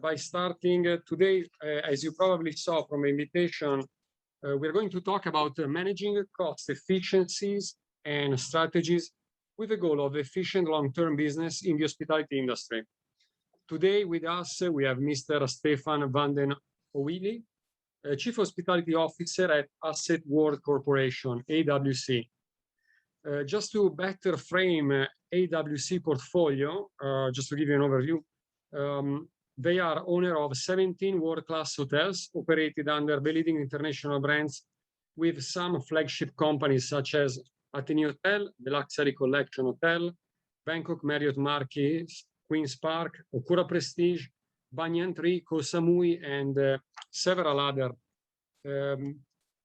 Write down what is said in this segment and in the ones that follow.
by starting today, as you probably saw from the invitation, we're going to talk about managing cost efficiencies and strategies with the goal of efficient long-term business in the hospitality industry. Today with us, we have Mr. Stephan Vanden Auweele, Chief Hospitality Officer at Asset World Corporation, AWC. Just to better frame AWC portfolio, just to give you an overview, they are owner of 17 world-class hotels operated under the leading international brands with some flagship companies such as Athénée Hotel, the Luxury Collection Hotel, Bangkok Marriott Marquis, Queen's Park, Okura Prestige, Banyan Tree, Koh Samui, and several other.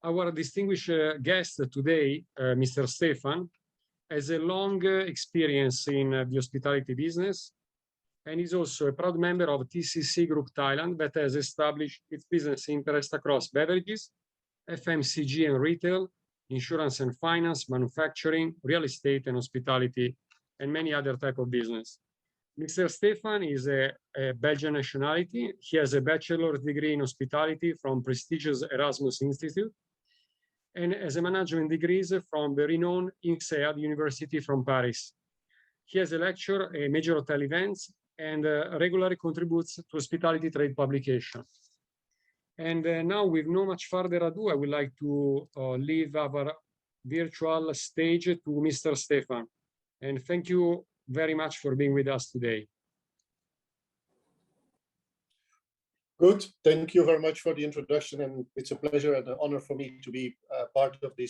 Our distinguished guest today, Mr. Stephan, has a long experience in the hospitality business, and is also a proud member of TICC Group Thailand that has established its business interest across beverages, FMCG and retail, insurance and finance, manufacturing, real estate and hospitality, and many other types of business. Mr. Stephan is a Belgian nationality. He has a bachelor's degree in hospitality from prestigious Erasmus Institute, and has a management degrees from the renowned INSEAD University from Paris. He has a lecture at major hotel events and regularly contributes to hospitality trade publication. And now, with no much further ado, I would like to leave our virtual stage to Mr. Stephan. And thank you very much for being with us today. Good. Thank you very much for the introduction, and it's a pleasure and an honor for me to be part of the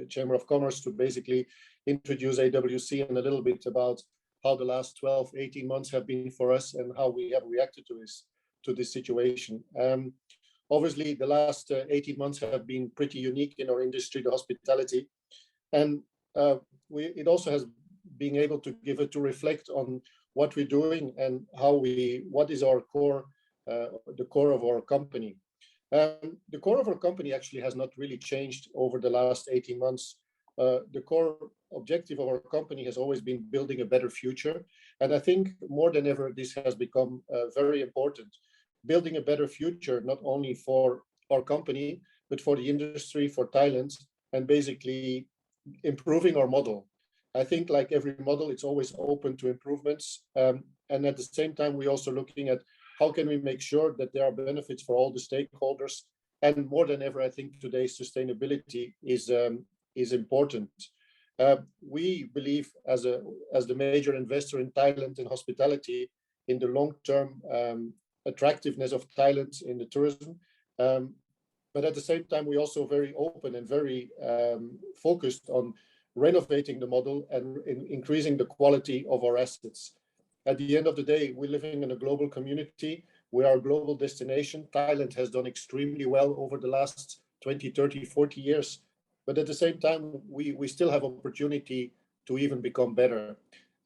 Chamber of Commerce to basically introduce AWC and a little bit about how the last 12, 18 months have been for us and how we have reacted to this situation. Obviously, the last 18 months have been pretty unique in our industry, the hospitality, and it also has been able to to reflect on what we're doing and what is our core, the core of our company. The core of our company actually has not really changed over the last 18 months. The core objective of our company has always been building a better future. And I think more than ever, this has become very important. Building a better future, not only for our company, but for the industry, for Thailand, and basically improving our model. I think like every model, it's always open to improvements. And at the same time, we're also looking at how can we make sure that there are benefits for all the stakeholders. And more than ever, I think today sustainability is important. We believe as the major investor in Thailand in hospitality, in the long-term attractiveness of Thailand in the tourism. But at the same time, we're also very open and very focused on renovating the model and increasing the quality of our assets. At the end of the day, we're living in a global community. We are a global destination. Thailand has done extremely well over the last 20, 30, 40 years. But at the same time, we still have opportunity to even become better.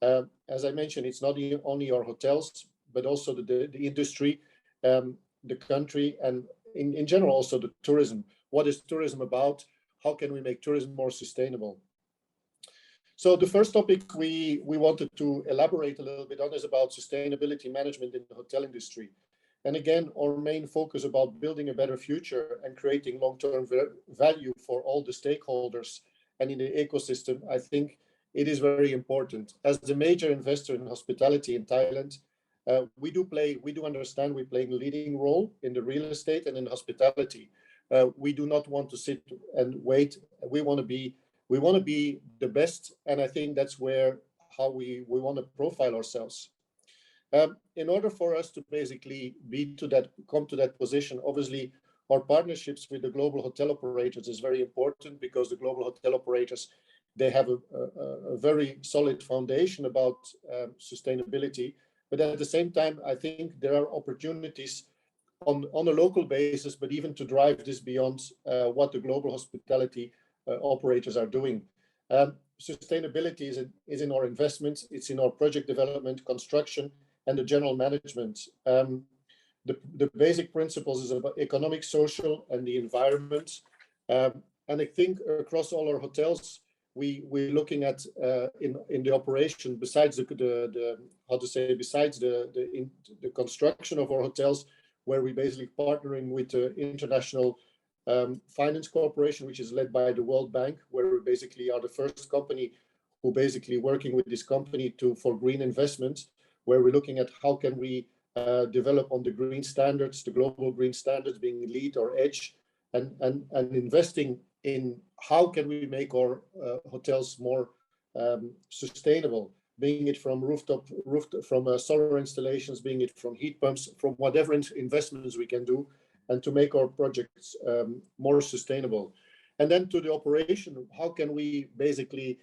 As I mentioned, it's not only our hotels, but also the industry, the country, and in general, also the tourism. What is tourism about? How can we make tourism more sustainable? So the first topic we wanted to elaborate a little bit on is about sustainability management in the hotel industry. And again, our main focus about building a better future and creating long-term value for all the stakeholders and in the ecosystem, I think it is very important. As the major investor in hospitality in Thailand, we do understand we're playing a leading role in the real estate and in hospitality. We do not want to sit and wait. We want to be the best, and I think that's how we want to profile ourselves. In order for us to basically come to that position, obviously our partnerships with the global hotel operators is very important, because the global hotel operators, they have a very solid foundation about sustainability. But at the same time, I think there are opportunities on a local basis, but even to drive this beyond what the global hospitality operators are doing. Sustainability is in our investments, it's in our project development, construction, and the general management. The basic principles is about economic, social, and the environment. And I think across all our hotels, we're looking at in the operation, besides the how to say, besides the construction of our hotels, where we're basically partnering with the International Finance Corporation, which is led by the World Bank, where we basically are the first company who basically working with this company for green investments, where we're looking at how can we develop on the green standards, the global green standards, being lead or edge, and investing in how can we make our hotels more sustainable, being it from rooftop from solar installations, being it from heat pumps, from whatever investments we can do, and to make our projects more sustainable. And then to the operation, how can we basically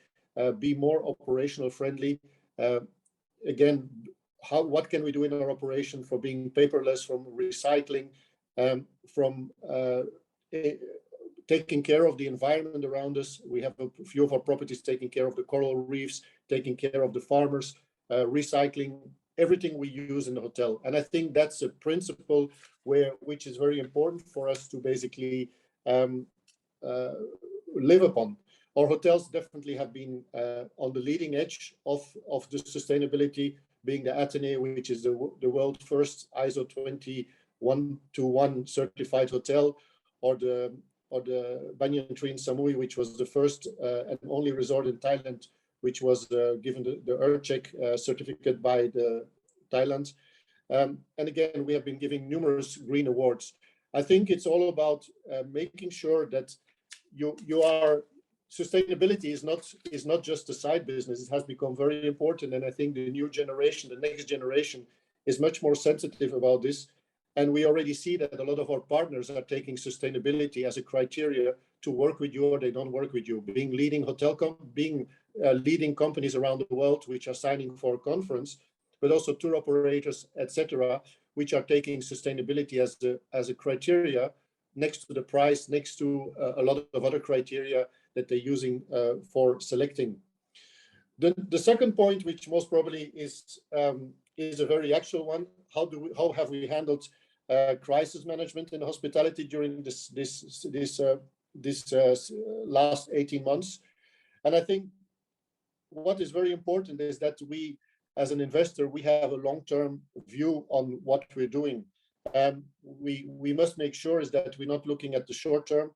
be more operational friendly? Again, what can we do in our operation for being paperless, from recycling, from taking care of the environment around us? We have a few of our properties taking care of the coral reefs, taking care of the farmers, recycling everything we use in the hotel. And I think that's a principle which is very important for us to basically live upon. Our hotels definitely have been on the leading edge of the sustainability, being the Athenae, which is the world's first ISO 21221 certified hotel, or the Banyan Tree in Samui, which was the first and only resort in Thailand, which was given the EarthCheck certificate by the Thailand. And again, we have been giving numerous green awards. I think it's all about making sure that you are. Sustainability is not just a side business. It has become very important, and I think the new generation, the next generation, is much more sensitive about this. And we already see that a lot of our partners are taking sustainability as a criteria to work with you, or they don't work with you. Being leading leading companies around the world, which are signing for a conference, but also tour operators, etc., which are taking sustainability as a criteria next to the price, next to a lot of other criteria that they're using for selecting. The second point, which most probably is a very actual one, how have we handled crisis management in hospitality during this last 18 months? And I think what is very important is that we, as an investor, we have a long-term view on what we're doing. We must make sure is that we're not looking at the short-term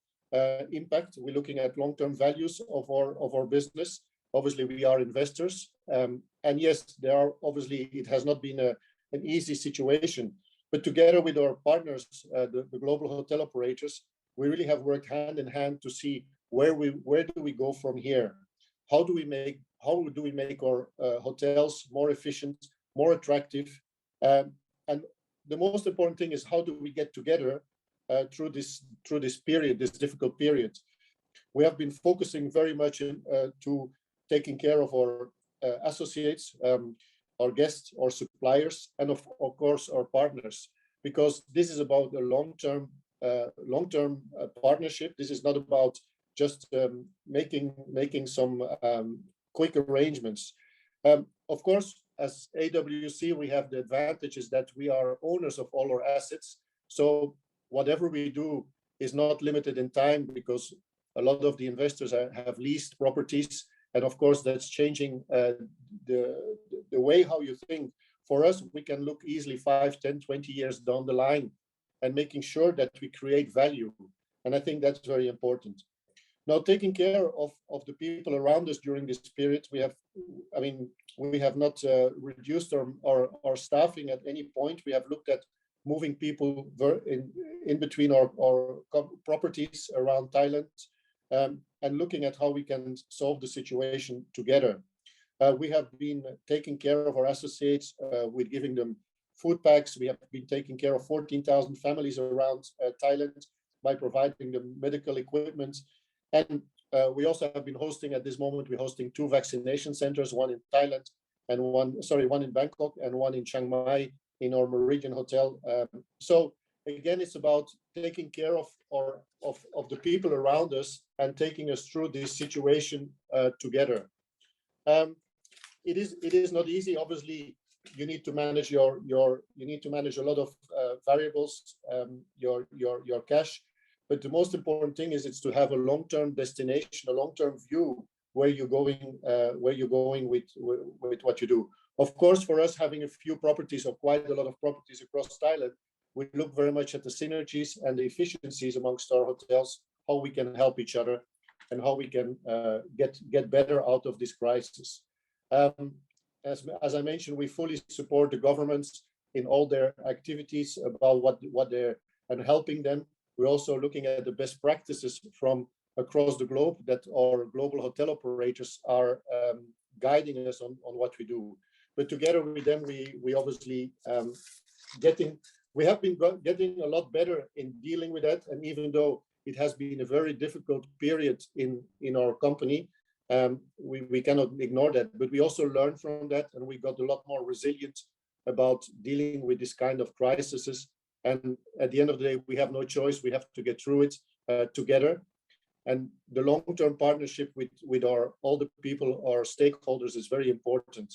impact. We're looking at long-term values of our business. Obviously, we are investors, and yes, it has not been an easy situation. But together with our partners, the global hotel operators, we really have worked hand in hand to see where do we go from here. How do we make our hotels more efficient, more attractive, and the most important thing is how do we get together through this period, this difficult period. We have been focusing very much to taking care of our associates, our guests, our suppliers, and of course our partners, because this is about a long-term partnership. This is not about just making some quick arrangements. Of course, as AWC, we have the advantages that we are owners of all our assets. So whatever we do is not limited in time, because a lot of the investors have leased properties. And of course, that's changing the way how you think. For us, we can look easily 5, 10, 20 years down the line and making sure that we create value. And I think that's very important. Now, taking care of the people around us during this period, we have not reduced our staffing at any point. We have looked at moving people in between our properties around Thailand, and looking at how we can solve the situation together. We have been taking care of our associates with giving them food packs. We have been taking care of 14,000 families around Thailand by providing them medical equipment. And we also have been hosting, at this moment, we're hosting 2 vaccination centers, one in Thailand and one in Bangkok and one in Chiang Mai in our Meridian Hotel. So again, it's about taking care of the people around us and taking us through this situation together. It is not easy. Obviously, you need to manage you need to manage a lot of variables, your cash. But the most important thing is it's to have a long-term destination, a long-term view where you're going with what you do. Of course, for us having a few properties or quite a lot of properties across Thailand, we look very much at the synergies and the efficiencies amongst our hotels, how we can help each other, and how we can get better out of this crisis. As I mentioned, we fully support the governments in all their activities about what they're and helping them. We're also looking at the best practices from across the globe that our global hotel operators are guiding us on what we do. But together with them, we obviously we have been getting a lot better in dealing with that. And even though it has been a very difficult period in our company, we cannot ignore that. But we also learned from that, and we got a lot more resilient about dealing with this kind of crises. And at the end of the day, we have no choice. We have to get through it together. And the long-term partnership with all the people, our stakeholders, is very important.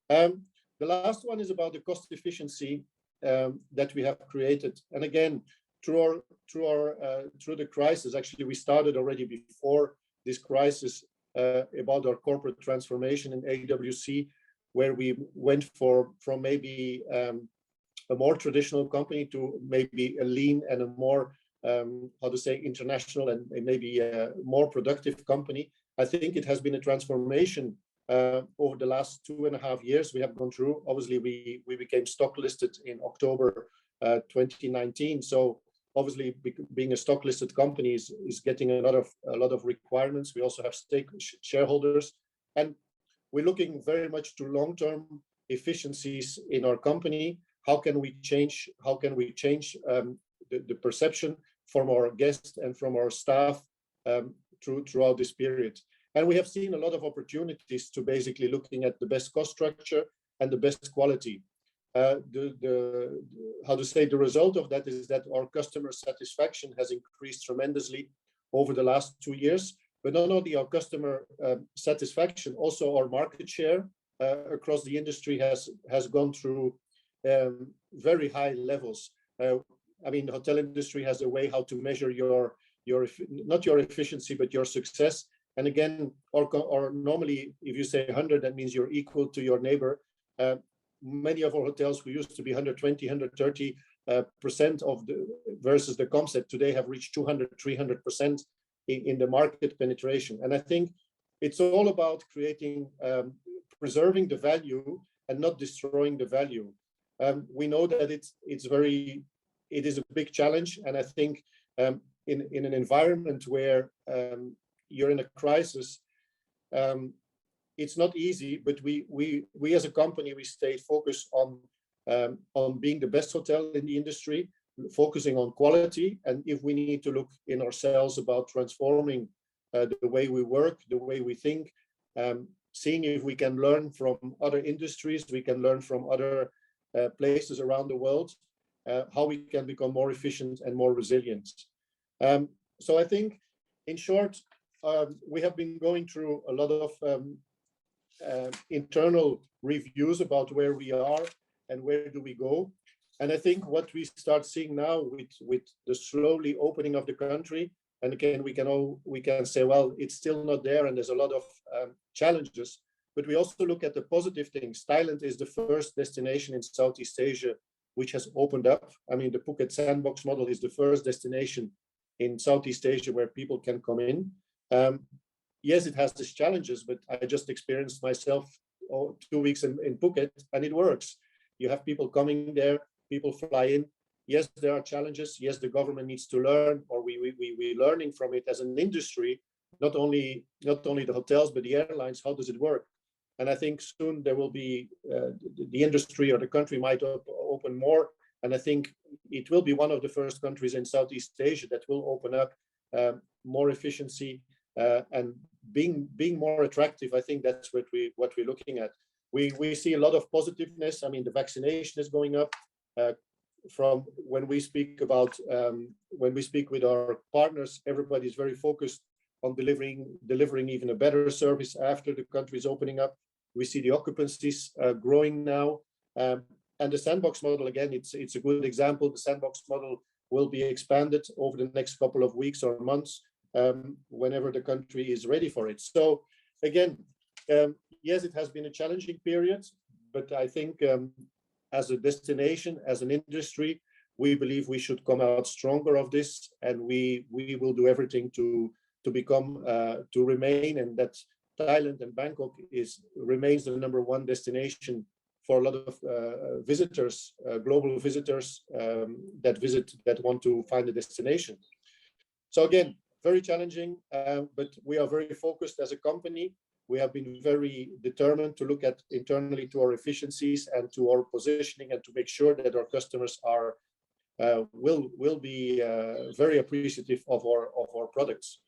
The last one is about the cost efficiency that we have created. And again, through the crisis, actually, we started already before this crisis about our corporate transformation in AWC, where we went from maybe a more traditional company to maybe a lean and a more international and maybe a more productive company. I think it has been a transformation over the last 2.5 years we have gone through. Obviously, we became stock listed in October 2019. So obviously, being a stock listed company is getting a lot of requirements. We also have shareholders, and we're looking very much to long-term efficiencies in our company. How can we change the perception from our guests and from our staff throughout this period? And we have seen a lot of opportunities to basically looking at the best cost structure and the best quality. The result of that is that our customer satisfaction has increased tremendously over the last 2 years. But not only our customer satisfaction, also our market share across the industry has gone through very high levels. I mean, the hotel industry has a way how to measure your not your efficiency, but your success. And again, or normally, if you say 100, that means you're equal to your neighbor. Many of our hotels who used to be 120, 130% of versus the comp set today have reached 200, 300% in the market penetration. And I think it's all about creating, preserving the value and not destroying the value. We know that it is a big challenge, and I think in an environment where you're in a crisis, it's not easy. But we as a company, we stay focused on being the best hotel in the industry, focusing on quality, and if we need to look in ourselves about transforming the way we work, the way we think, seeing if we can learn from other industries, we can learn from other places around the world, how we can become more efficient and more resilient. So I think, in short, we have been going through a lot of internal reviews about where we are and where do we go. And I think what we start seeing now with the slowly opening of the country, and again, we can say, well, it's still not there, and there's a lot of challenges. But we also look at the positive things. Thailand is the first destination in Southeast Asia which has opened up. I mean, the Phuket Sandbox model is the first destination in Southeast Asia where people can come in. Yes, it has its challenges, but I just experienced myself 2 weeks in Phuket, and it works. You have people coming there, people fly in. Yes, there are challenges. Yes, the government needs to learn, or we're learning from it as an industry, not only the hotels, but the airlines. How does it work? And I think soon there will be the industry or the country might open more. And I think it will be one of the first countries in Southeast Asia that will open up more efficiency and being more attractive. I think that's what we're looking at. We see a lot of positiveness. I mean, the vaccination is going up. From when we speak with our partners, everybody's very focused on delivering even a better service after the country is opening up. We see the occupancies growing now, and the sandbox model, again, it's a good example. The sandbox model will be expanded over the next couple of weeks or months whenever the country is ready for it. So again, yes, it has been a challenging period, but I think as a destination, as an industry, we believe we should come out stronger of this, and we will do everything to become to remain, and that Thailand and Bangkok remains the #1 destination for a lot of visitors, global visitors that want to find a destination. So again, very challenging, but we are very focused as a company. We have been very determined to look at internally to our efficiencies and to our positioning, and to make sure that our customers are will be very appreciative of our products.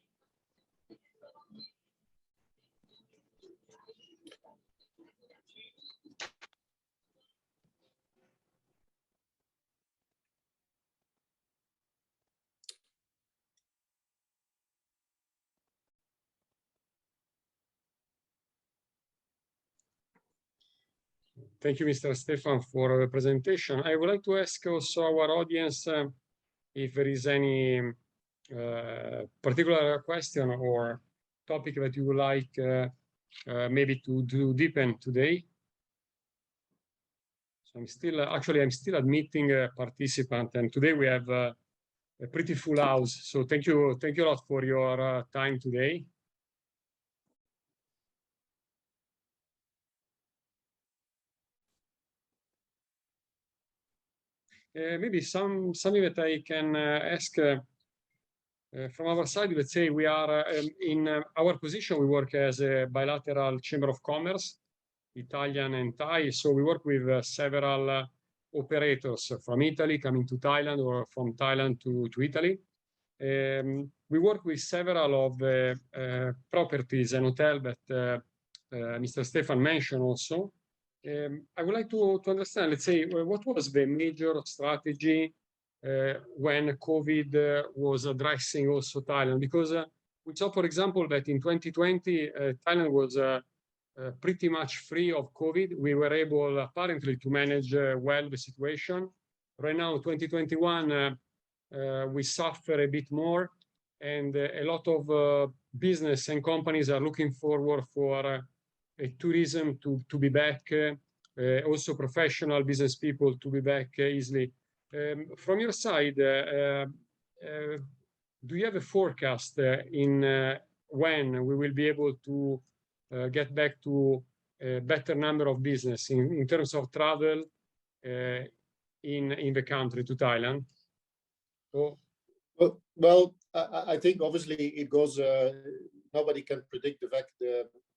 Thank you, Mr. Stephan, for the presentation. I would like to ask also our audience if there is any particular question or topic that you would like maybe to deepen today. So I'm still admitting a participant, and today we have a pretty full house. So thank you a lot for your time today. Maybe something that I can ask from our side. Let's say we are in our position. We work as a bilateral chamber of commerce, Italian and Thai. So we work with several operators from Italy coming to Thailand, or from Thailand to Italy. We work with several of the properties and hotels that Mr. Stephan mentioned also. I would like to understand, let's say, what was the major strategy when COVID was addressing also Thailand? Because we saw, for example, that in 2020, Thailand was pretty much free of COVID. We were able, apparently, to manage well the situation. Right now, 2021, we suffer a bit more, and a lot of business and companies are looking forward for tourism to be back, also professional business people to be back easily. From your side, do you have a forecast in when we will be able to get back to a better number of business in terms of travel in the country, to Thailand? Oh. Well, I think obviously it goes. Nobody can predict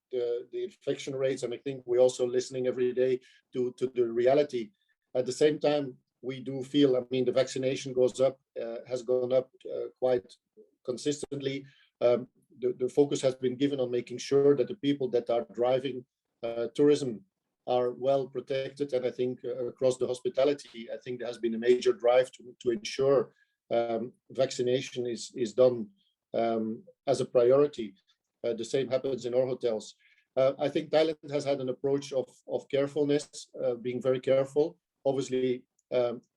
the infection rates, and I think we're also listening every day to the reality. At the same time, we do feel, I mean, the vaccination has gone up quite consistently. The focus has been given on making sure that the people that are driving tourism are well protected, and I think across the hospitality, I think there has been a major drive to ensure vaccination is done as a priority. The same happens in our hotels. I think Thailand has had an approach of carefulness, being very careful. Obviously,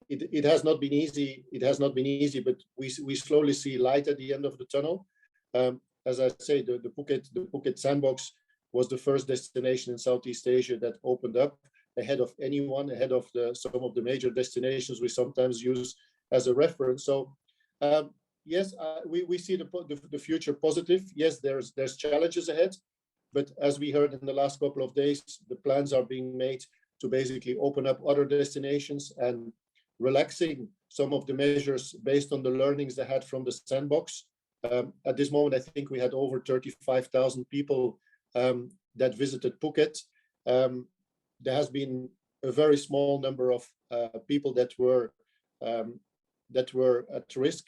it has not been easy. It has not been easy, but we slowly see light at the end of the tunnel. As I say, the Phuket Sandbox was the first destination in Southeast Asia that opened up ahead of anyone, ahead of some of the major destinations we sometimes use as a reference. So yes, we see the future positive. Yes, there's challenges ahead, but as we heard in the last couple of days, the plans are being made to basically open up other destinations and relaxing some of the measures based on the learnings they had from the sandbox. At this moment, I think we had over 35,000 people that visited Phuket. There has been a very small number of people that were at risk.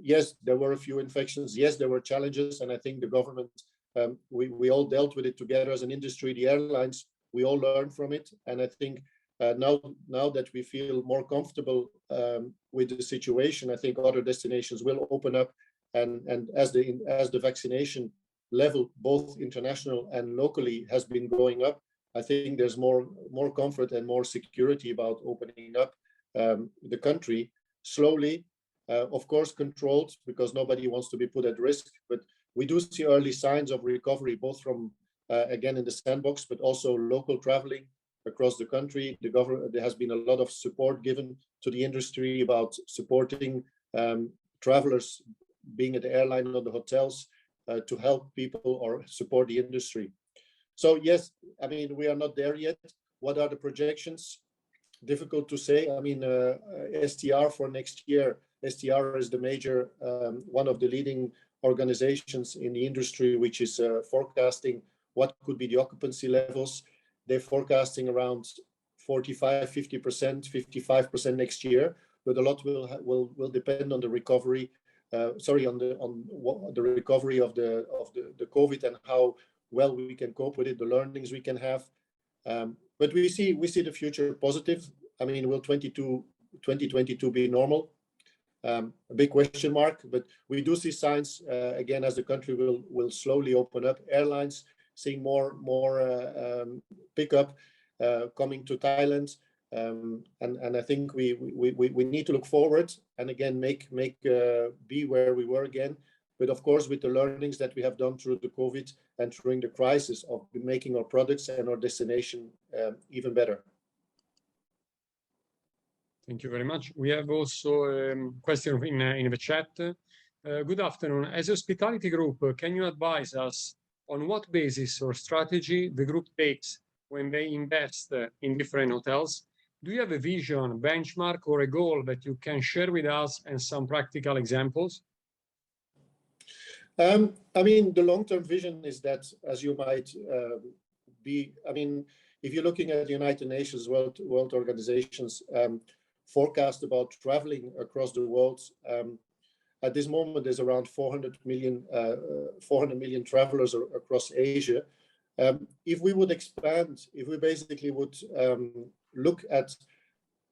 Yes, there were a few infections. Yes, there were challenges, and I think the government, we all dealt with it together as an industry. The airlines, we all learned from it, and I think now that we feel more comfortable with the situation, I think other destinations will open up, and as the vaccination level, both international and locally, has been going up, I think there's more comfort and more security about opening up the country slowly. of course controlled, because nobody wants to be put at risk, but we do see early signs of recovery, both from, again, in the sandbox, but also local traveling across the country. The government, there has been a lot of support given to the industry about supporting travelers being at the airline or the hotels to help people or support the industry. So yes, I mean, we are not there yet. What are the projections? Difficult to say. I mean, STR for next year, STR is the major, one of the leading organizations in the industry, which is forecasting what could be the occupancy levels. They're forecasting around 45, 50%, 55% next year, but a lot will depend on the recovery. On the recovery of the COVID and how well we can cope with it, the learnings we can have. But we see the future positive. I mean, will 2022 be normal? A big question mark, but we do see signs again as the country will slowly open up. Airlines seeing more pickup coming to Thailand, and I think we need to look forward and again make be where we were again. But of course, with the learnings that we have done through the COVID and during the crisis of making our products and our destination even better. Thank you very much. We have also a question in the chat. Good afternoon. As a hospitality group, can you advise us on what basis or strategy the group takes when they invest in different hotels? Do you have a vision, benchmark, or a goal that you can share with us and some practical examples? I mean, the long-term vision is that, as you might be, I mean, if you're looking at the United Nations World Organizations forecast about traveling across the world, at this moment there's around 400 million travelers across Asia. If we would expand, if we basically would look at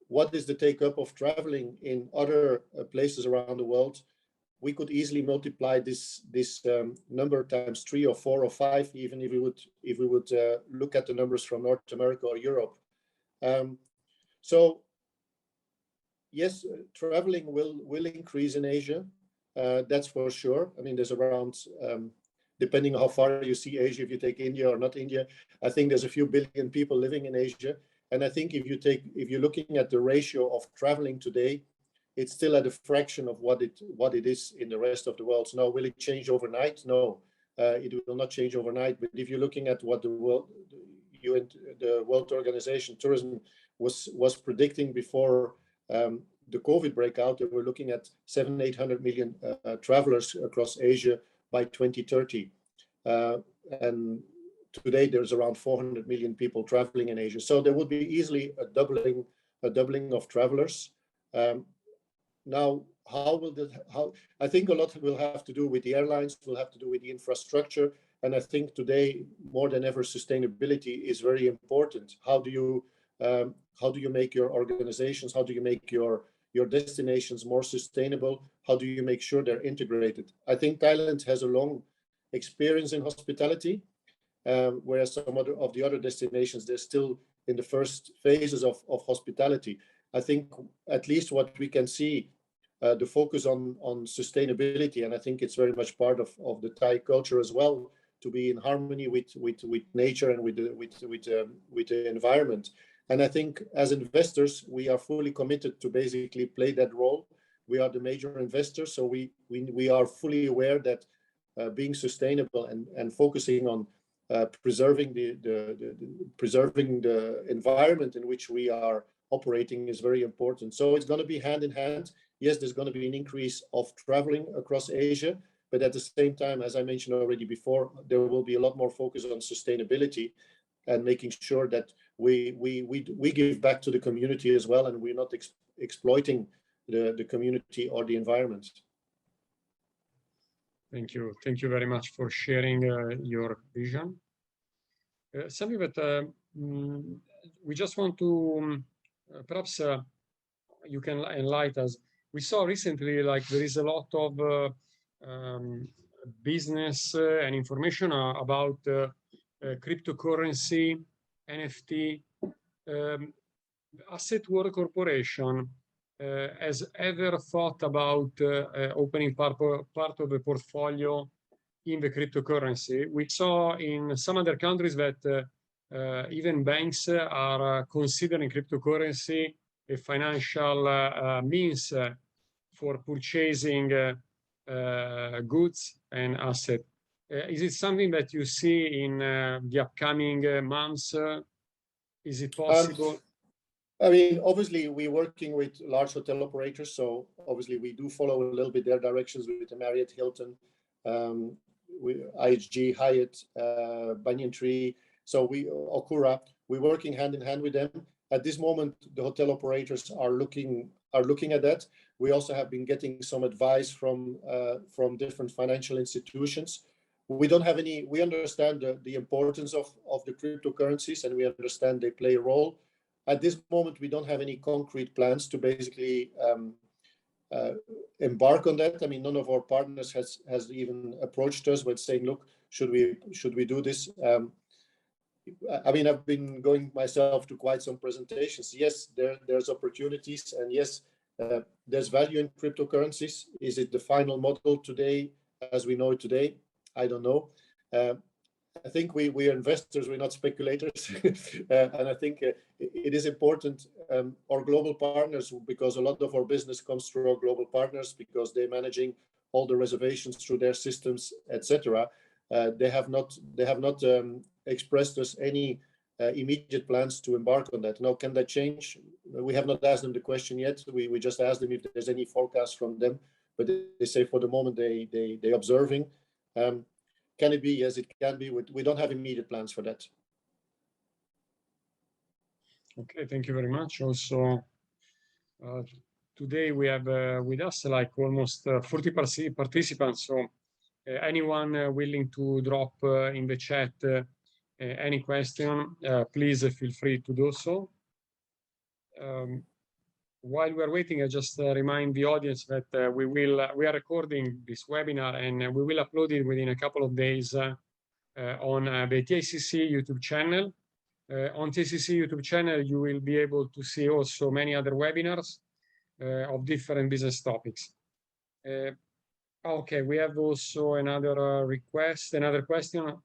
what is the take-up of traveling in other places around the world, we could easily multiply this number times 3 or 4 or 5, even if we would look at the numbers from North America or Europe. So yes, traveling will increase in Asia. That's for sure. I mean, there's around, depending on how far you see Asia, if you take India or not India, I think there's a few billion people living in Asia. And I think if you're looking at the ratio of traveling today, it's still at a fraction of what it is in the rest of the world. So now, will it change overnight? No, it will not change overnight. But if you're looking at what the World Organization Tourism was predicting before the COVID breakout, they were looking at 700-800 million travelers across Asia by 2030. And today there's around 400 million people traveling in Asia. So there would be easily a doubling of travelers. Now, I think a lot will have to do with the airlines, will have to do with the infrastructure. And I think today, more than ever, sustainability is very important. How do you make your organizations, how do you make your destinations more sustainable? How do you make sure they're integrated? I think Thailand has a long experience in hospitality, whereas some of the other destinations, they're still in the first phases of hospitality. I think at least what we can see, the focus on sustainability, and I think it's very much part of the Thai culture as well, to be in harmony with nature and with the environment. And I think as investors, we are fully committed to basically play that role. We are the major investors, so we are fully aware that being sustainable and focusing on preserving the environment in which we are operating is very important. So it's going to be hand in hand. Yes, there's going to be an increase of traveling across Asia, but at the same time, as I mentioned already before, there will be a lot more focus on sustainability and making sure that we give back to the community as well, and we're not exploiting the community or the environment. Thank you. Thank you very much for sharing your vision. Something that we just want to perhaps you can enlighten us. We saw recently, like, there is a lot of business and information about cryptocurrency, NFT. Asset World Corporation has ever thought about opening part of the portfolio in the cryptocurrency. We saw in some other countries that even banks are considering cryptocurrency a financial means for purchasing goods and assets. Is it something that you see in the upcoming months? Is it possible? I mean, obviously, we're working with large hotel operators, so obviously we do follow a little bit their directions with the Marriott, Hilton, IHG, Hyatt, Banyan Tree. So Okura, we're working hand in hand with them. At this moment, the hotel operators are looking at that. We also have been getting some advice from different financial institutions. We don't have any. We understand the importance of the cryptocurrencies, and we understand they play a role. At this moment, we don't have any concrete plans to basically embark on that. I mean, none of our partners has even approached us with saying, "Look, should we do this?" I mean, I've been going myself to quite some presentations. Yes, there's opportunities, and yes, there's value in cryptocurrencies. Is it the final model today, as we know it today? I don't know. I think we are investors, we're not speculators. And I think it is important, our global partners, because a lot of our business comes through our global partners, because they're managing all the reservations through their systems, etc. They have not expressed us any immediate plans to embark on that. Now, can that change? We have not asked them the question yet. We just asked them if there's any forecast from them, but they say for the moment they're observing. Can it be? Yes, it can be. We don't have immediate plans for that. Okay, thank you very much. Also, today we have with us like almost 40 participants. So anyone willing to drop in the chat any question, please feel free to do so. While we are waiting, I just remind the audience that we are recording this webinar and we will upload it within a couple of days on the TICC YouTube channel. On TICC YouTube channel, you will be able to see also many other webinars of different business topics. Okay, we have also another request, another question.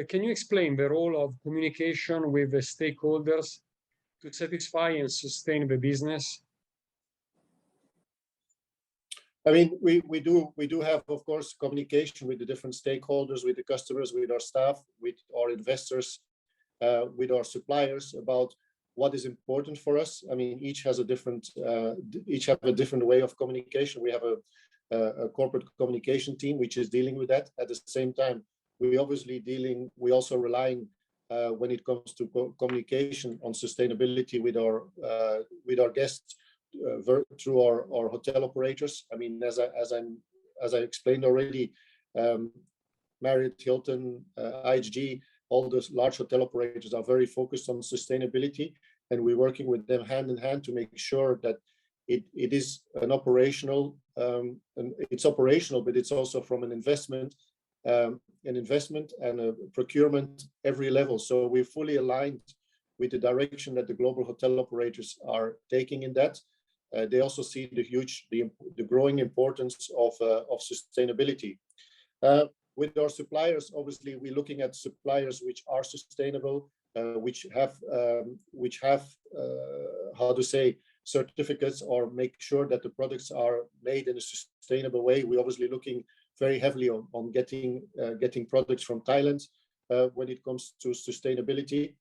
Can you explain the role of communication with the stakeholders to satisfy and sustain the business? I mean, we do have, of course, communication with the different stakeholders, with the customers, with our staff, with our investors, with our suppliers about what is important for us. I mean, each have a different way of communication. We have a corporate communication team which is dealing with that. At the same time, we also relying when it comes to communication on sustainability with our guests. Through our hotel operators. I mean, as I explained already, Marriott, Hilton, IHG, all those large hotel operators are very focused on sustainability, and we're working with them hand in hand to make sure that it is an operational, and it's operational, but it's also from an investment and a procurement every level. So we're fully aligned with the direction that the global hotel operators are taking in that. They also see the growing importance of sustainability. With our suppliers, obviously, we're looking at suppliers which are sustainable, which have how to say, certificates, or make sure that the products are made in a sustainable way. We're obviously looking very heavily on getting products from Thailand when it comes to sustainability.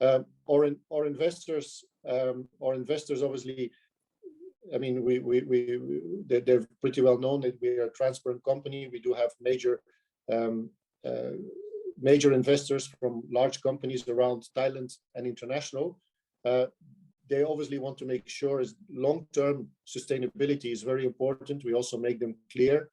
Our investors obviously, I mean, they're pretty well known that we are a transparent company. We do have major investors from large companies around Thailand and international. They obviously want to make sure long-term sustainability is very important. We also make them clear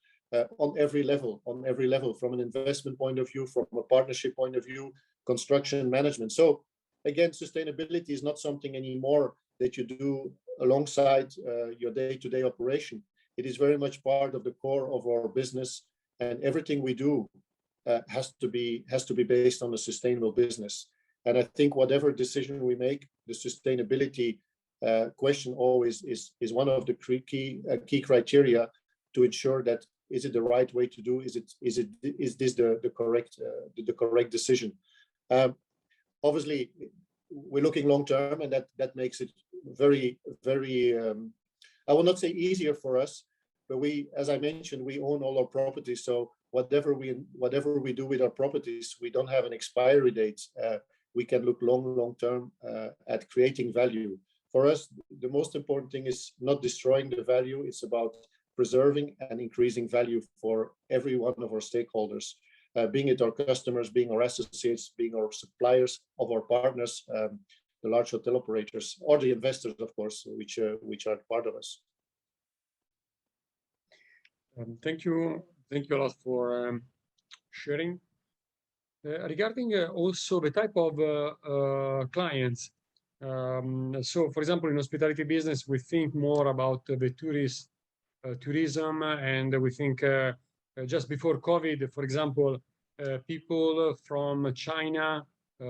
on every level, from an investment point of view, from a partnership point of view, construction management. So again, sustainability is not something anymore that you do alongside your day-to-day operation. It is very much part of the core of our business, and everything we do has to be based on a sustainable business. And I think whatever decision we make, the sustainability question always is one of the key criteria to ensure that is it the right way to do? Is this the correct decision? Obviously, we're looking long term, and that makes it very I will not say easier for us, but as I mentioned, we own all our properties. So whatever we do with our properties, we don't have an expiry date. We can look long term at creating value. For us, the most important thing is not destroying the value. It's about preserving and increasing value for every one of our stakeholders, being it our customers, being our associates, being our suppliers, of our partners, the large hotel operators, or the investors, of course, which are part of us. Thank you a lot for sharing. Regarding also the type of clients. So, for example, in hospitality business, we think more about the tourism, and we think just before COVID, for example, people from China,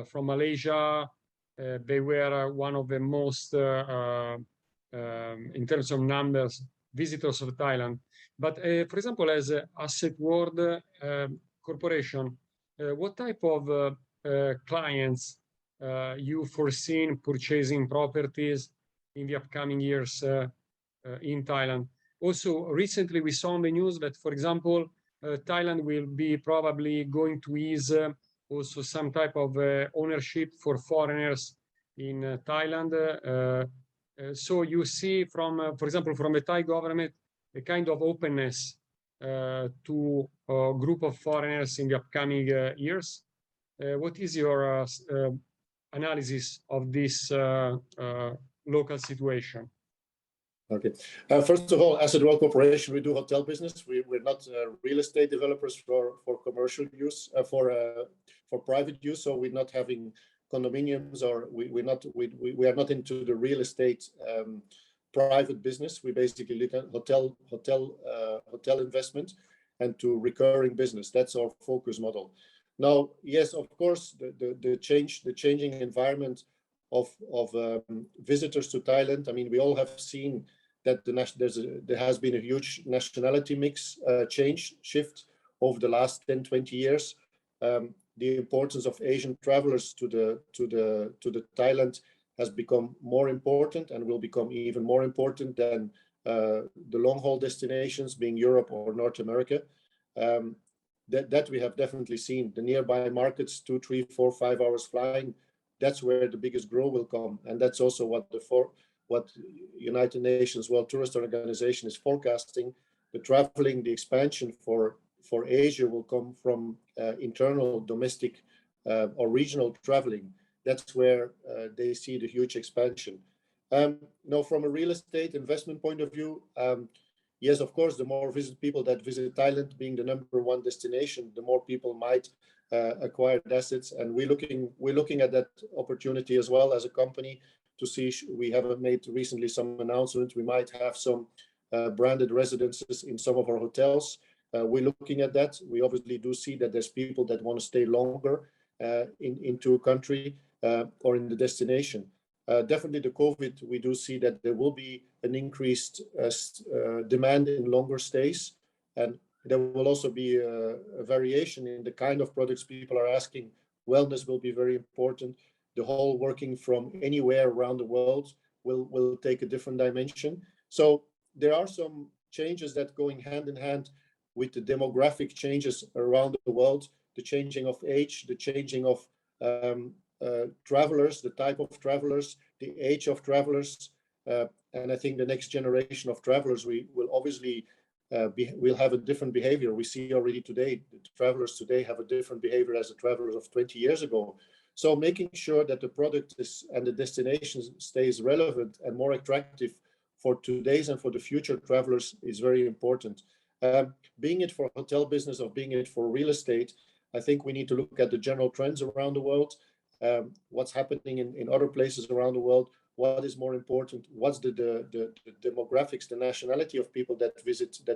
from Malaysia, they were one of the most, in terms of numbers, visitors of Thailand. But for example, as Asset World Corporation, what type of clients you foreseen purchasing properties in the upcoming years in Thailand? Also, recently we saw on the news that, for example, Thailand will be probably going to ease also some type of ownership for foreigners in Thailand. So you see from, for example, from the Thai government, a kind of openness to a group of foreigners in the upcoming years. What is your analysis of this local situation? Okay. First of all, Asset World Corporation, we do hotel business. We're not real estate developers for commercial use, for private use. So we're not having condominiums, or we are not into the real estate private business. We basically look at hotel investment and to recurring business. That's our focus model. Now, yes, of course, the changing environment of visitors to Thailand. I mean, we all have seen that there has been a huge nationality mix shift over the last 10-20 years. The importance of Asian travelers to the Thailand has become more important and will become even more important than the long-haul destinations, being Europe or North America. That we have definitely seen. The nearby markets, 2, 3, 4, 5 hours flying, that's where the biggest growth will come. And that's also what United Nations World Tourist Organization is forecasting. The traveling, the expansion for Asia will come from internal, domestic, or regional traveling. That's where they see the huge expansion. Now, from a real estate investment point of view, yes, of course, the more people that visit Thailand, being the #1 destination, the more people might acquire assets. And we're looking at that opportunity as well as a company to see. We have made recently some announcements. We might have some branded residences in some of our hotels. We're looking at that. We obviously do see that there's people that want to stay longer into a country or in the destination. Definitely the COVID, we do see that there will be an increased demand in longer stays. And there will also be a variation in the kind of products people are asking. Wellness will be very important. The whole working from anywhere around the world will take a different dimension. So there are some changes that going hand in hand with the demographic changes around the world, the changing of age, the changing of travelers, the type of travelers, the age of travelers. And I think the next generation of travelers, we will obviously will have a different behavior. We see already today, the travelers today have a different behavior as the travelers of 20 years ago. So making sure that the product and the destination stays relevant and more attractive for today's and for the future travelers is very important. Being it for hotel business or being it for real estate, I think we need to look at the general trends around the world. What's happening in other places around the world, what is more important, what's the demographics, the nationality of people that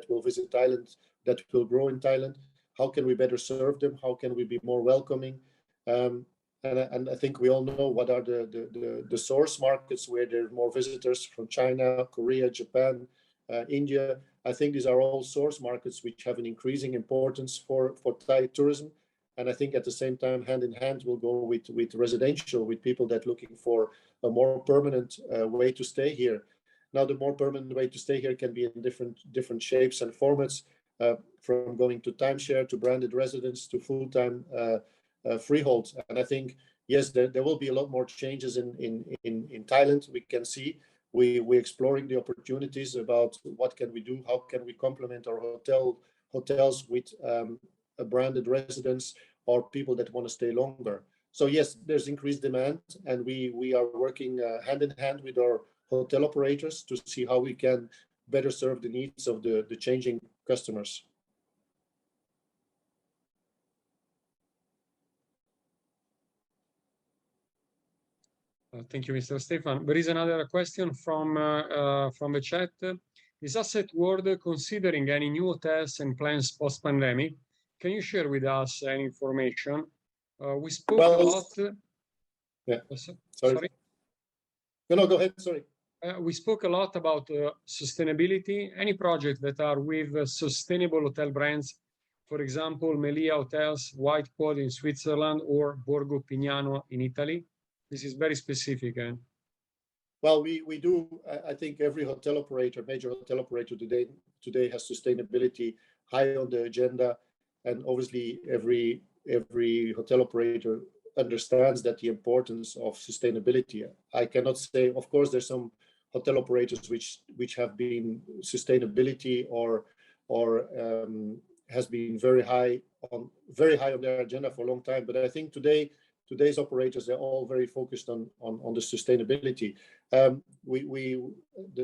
will visit Thailand, that will grow in Thailand, how can we better serve them, how can we be more welcoming, and I think we all know what are the source markets where there are more visitors from China, Korea, Japan, India. I think these are all source markets which have an increasing importance for Thai tourism. And I think at the same time, hand in hand, we'll go with residential, with people that looking for a more permanent way to stay here. Now, the more permanent way to stay here can be in different shapes and formats, from going to timeshare, to branded residence, to full-time freehold. And I think, yes, there will be a lot more changes in Thailand. We can see we're exploring the opportunities about what can we do, how can we complement our hotels with a branded residence or people that want to stay longer. So yes, there's increased demand, and we are working hand in hand with our hotel operators to see how we can better serve the needs of the changing customers. Thank you, Mr. Stephan. There is another question from the chat. Is Asset World considering any new hotels and plans post-pandemic? Can you share with us any information? We spoke a lot. Yeah. Sorry. No, go ahead. Sorry. We spoke a lot about sustainability. Any projects that are with sustainable hotel brands, for example, Melia Hotels, White Quad in Switzerland, or Borgo Pignano in Italy? This is very specific. Well, we do. I think every hotel operator, major hotel operator today has sustainability high on the agenda, and obviously every hotel operator understands that the importance of sustainability. I cannot say, of course, there's some hotel operators which have been sustainability or has been very high on their agenda for a long time. But I think today's operators, they're all very focused on the sustainability.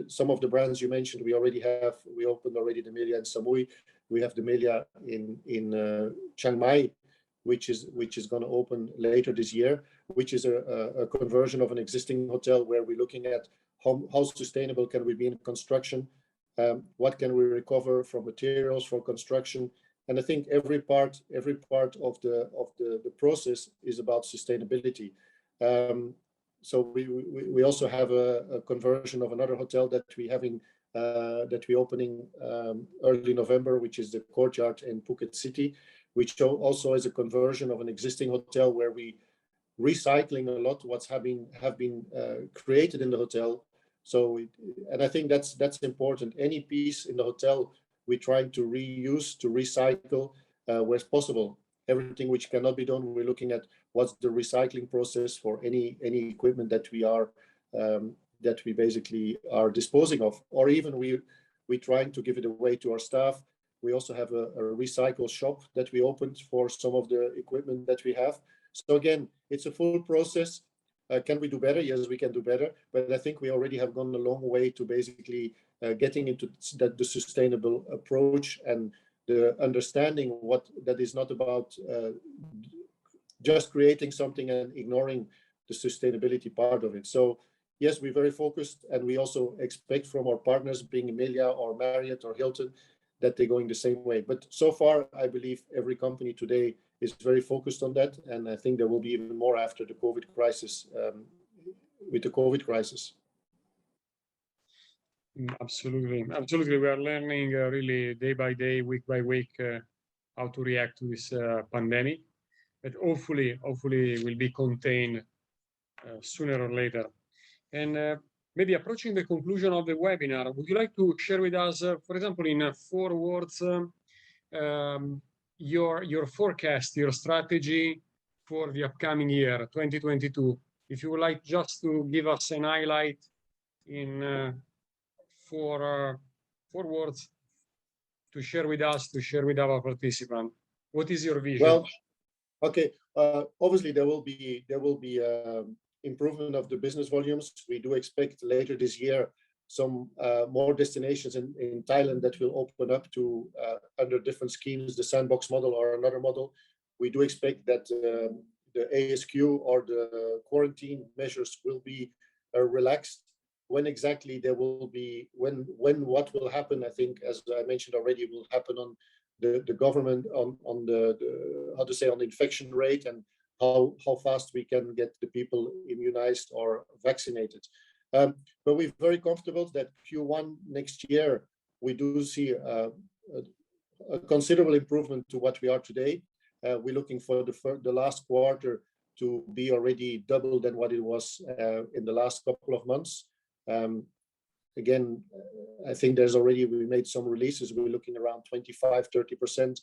Some of the brands you mentioned, we opened already the Melia in Samui. We have the Melia in Chiang Mai, which is going to open later this year, which is a conversion of an existing hotel where we're looking at how sustainable can we be in construction, what can we recover from materials for construction. And I think every part of the process is about sustainability. So we also have a conversion of another hotel that we're opening early November, which is the Courtyard in Phuket City, which also is a conversion of an existing hotel where we recycling a lot what's have been created in the hotel. So and I think that's important. Any piece in the hotel we're trying to reuse, to recycle where possible. Everything which cannot be done, we're looking at what's the recycling process for any equipment that we basically are disposing of, or even we're trying to give it away to our staff. We also have a recycle shop that we opened for some of the equipment that we have. So again, it's a full process. Can we do better? Yes, we can do better. But I think we already have gone a long way to basically getting into the sustainable approach and the understanding that is not about just creating something and ignoring the sustainability part of it. So yes, we're very focused, and we also expect from our partners, being Melia or Marriott or Hilton, that they're going the same way. But so far, I believe every company today is very focused on that, and I think there will be even more after the COVID crisis. With the COVID crisis. Absolutely. We are learning really day by day, week by week, how to react to this pandemic. But hopefully will be contained sooner or later. And maybe approaching the conclusion of the webinar, would you like to share with us, for example, in 4 words, your forecast, your strategy for the upcoming year, 2022? If you would like just to give us an highlight in 4 words to share with us, to share with our participants. What is your vision? Well, okay. Obviously, there will be improvement of the business volumes. We do expect later this year some more destinations in Thailand that will open up to under different schemes, the sandbox model or another model. We do expect that the ASQ or the quarantine measures will be relaxed. When exactly there will be, what will happen, I think, as I mentioned already, will happen on the government, on the how to say, on the infection rate and how fast we can get the people immunized or vaccinated. But we're very comfortable that Q1 next year, we do see a considerable improvement to what we are today. We're looking for the last quarter to be already double than what it was in the last couple of months. Again, I think we made some releases. We're looking around 25-30%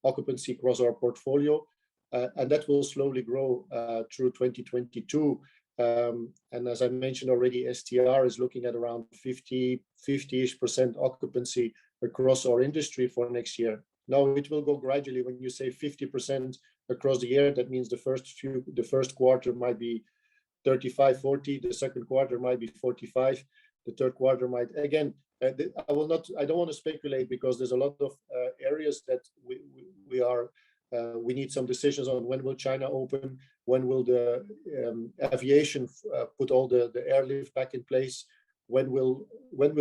occupancy across our portfolio, and that will slowly grow through 2022. And as I mentioned already, STR is looking at around 50-ish% occupancy across our industry for next year. Now it will go gradually. When you say 50% across the year, that means the first quarter might be 35, 40, the second quarter might be 45, the third quarter might, again, I don't want to speculate, because there's a lot of areas that we need some decisions on. When will China open? When will the aviation put all the airlift back in place? When will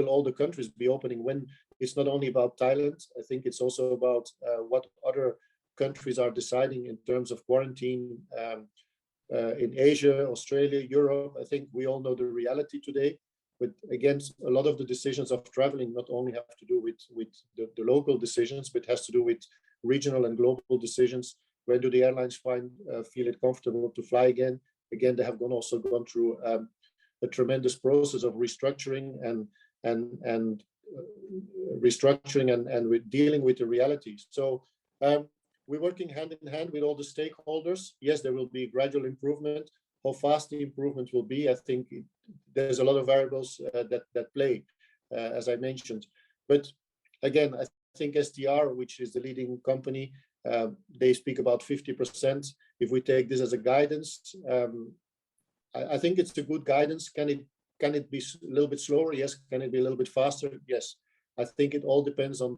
all the countries be opening? When it's not only about Thailand, I think it's also about what other countries are deciding in terms of quarantine in Asia, Australia, Europe. I think we all know the reality today. But again, a lot of the decisions of traveling not only have to do with the local decisions, but has to do with regional and global decisions. When do the airlines feel it comfortable to fly again? Again, they have also gone through a tremendous process of restructuring and with dealing with the reality. So we're working hand in hand with all the stakeholders. Yes, there will be gradual improvement. How fast the improvement will be, I think there's a lot of variables that play, as I mentioned. But again, I think STR, which is the leading company, they speak about 50%. If we take this as a guidance, I think it's a good guidance. Can it be a little bit slower? Yes. Can it be a little bit faster? Yes. I think it all depends on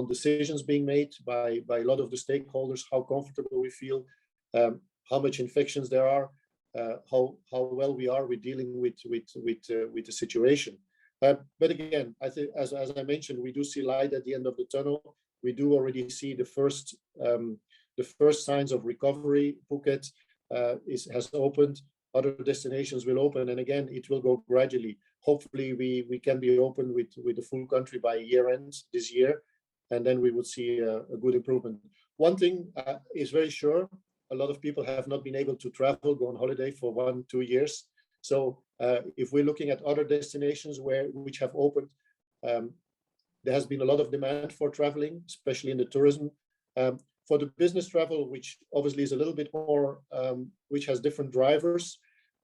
decisions being made by a lot of the stakeholders, how comfortable we feel, how much infections there are, how well we are with dealing with the situation. But again, I think as I mentioned, we do see light at the end of the tunnel. We do already see the first signs of recovery. Phuket has opened. Other destinations will open, and again, it will go gradually. Hopefully, we can be open with the full country by year end this year, and then we would see a good improvement. One thing is very sure: a lot of people have not been able to travel, go on holiday for 1-2 years. So if we're looking at other destinations which have opened, there has been a lot of demand for traveling, especially in the tourism. For the business travel, which obviously is a little bit more, which has different drivers.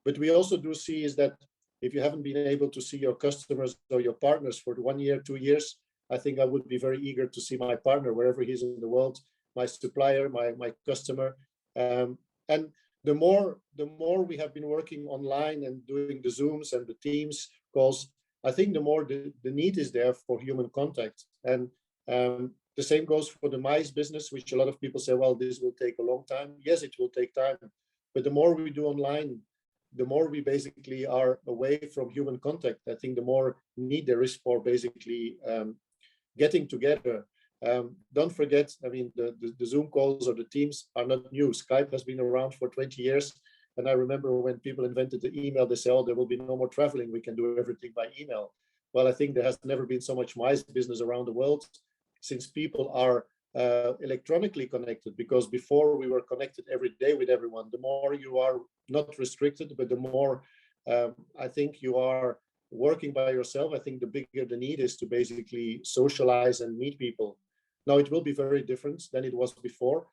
But we also do see is that if you haven't been able to see your customers or your partners for 1 year, 2 years, I think I would be very eager to see my partner wherever he's in the world, my supplier, my customer. And the more we have been working online and doing the Zooms and the Teams calls, I think the more the need is there for human contact. And the same goes for the mice business, which a lot of people say, well, this will take a long time. Yes, it will take time. But the more we do online, the more we basically are away from human contact. I think the more need there is for basically getting together. Don't forget, I mean, the Zoom calls or the Teams are not new. Skype has been around for 20 years. And I remember when people invented the email, they said, oh, there will be no more traveling. We can do everything by email. Well, I think there has never been so much mice business around the world since people are electronically connected, because before we were connected every day with everyone. The more you are not restricted, but the more I think you are working by yourself, I think the bigger the need is to basically socialize and meet people. Now, it will be very different than it was before.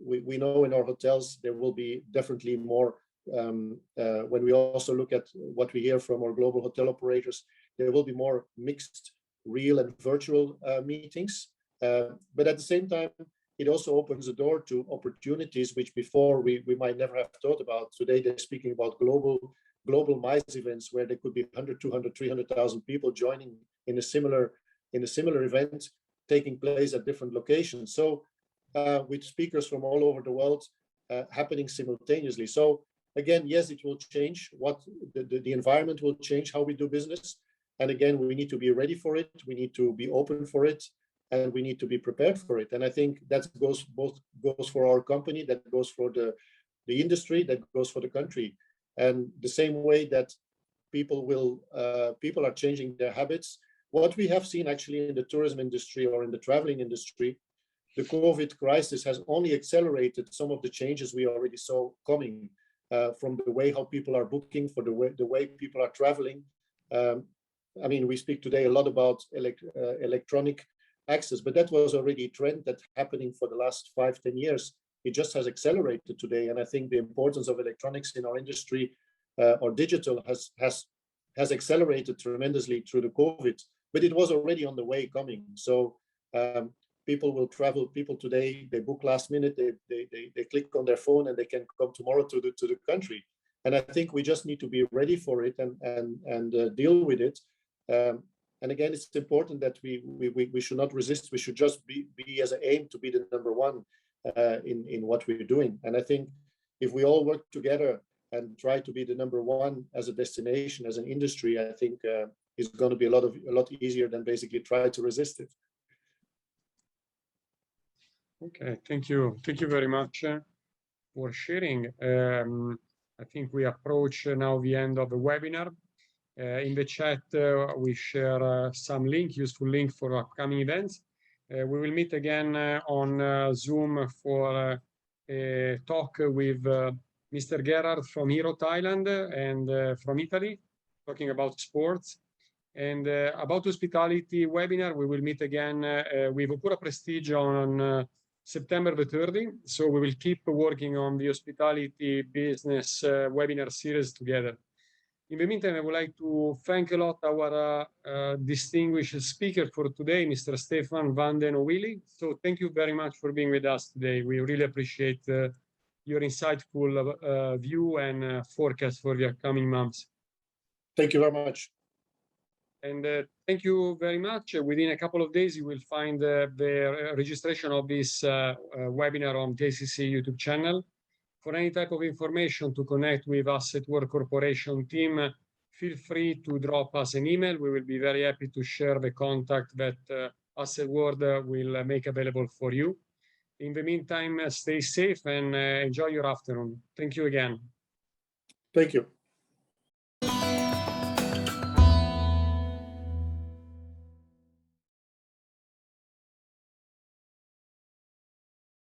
We know in our hotels, there will be definitely more, when we also look at what we hear from our global hotel operators, there will be more mixed real and virtual meetings. But at the same time, it also opens the door to opportunities which before we might never have thought about. Today, they're speaking about global MICE events where there could be 100, 200, 300,000 people joining in a similar event taking place at different locations. So with speakers from all over the world happening simultaneously. So again, yes, it will change the environment will change how we do business. And again, we need to be ready for it. We need to be open for it, and we need to be prepared for it. And I think that goes for our company, that goes for the industry, that goes for the country. And the same way that people are changing their habits. What we have seen actually in the tourism industry or in the traveling industry, the COVID crisis has only accelerated some of the changes we already saw coming, from the way how people are booking, for the way people are traveling. I mean, we speak today a lot about electronic access, but that was already a trend that's happening for the last 5-10 years. It just has accelerated today, and I think the importance of electronics in our industry or digital has accelerated tremendously through the COVID, but it was already on the way coming. So people will travel. People today, they book last minute. They click on their phone and they can come tomorrow to the country. And I think we just need to be ready for it and deal with it. And again, it's important that we should not resist. We should just be as an aim to be the number one in what we're doing. And I think if we all work together and try to be the number one as a destination, as an industry, I think it's going to be a lot easier than basically try to resist it. Okay, thank you very much for sharing. I think we approach now the end of the webinar. In the chat, we share some useful link for upcoming events. We will meet again on Zoom for a talk with Mr. Gerard from Hero Thailand and from Italy, talking about sports. And about hospitality webinar, we will meet again with Pura Prestige on September the 30th. So we will keep working on the hospitality business webinar series together. In the meantime, I would like to thank a lot our distinguished speaker for today, Mr. Stephan, Vanden, Auweele. So thank you very much for being with us today. We really appreciate your insightful view and forecast for the upcoming months. Thank you very much. And thank you very much. Within a couple of days, you will find the registration of this webinar on TICC YouTube channel. For any type of information to connect with Asset World Corporation team, feel free to drop us an email. We will be very happy to share the contact that Asset World will make available for you. In the meantime, stay safe and enjoy your afternoon. Thank you again. Thank you.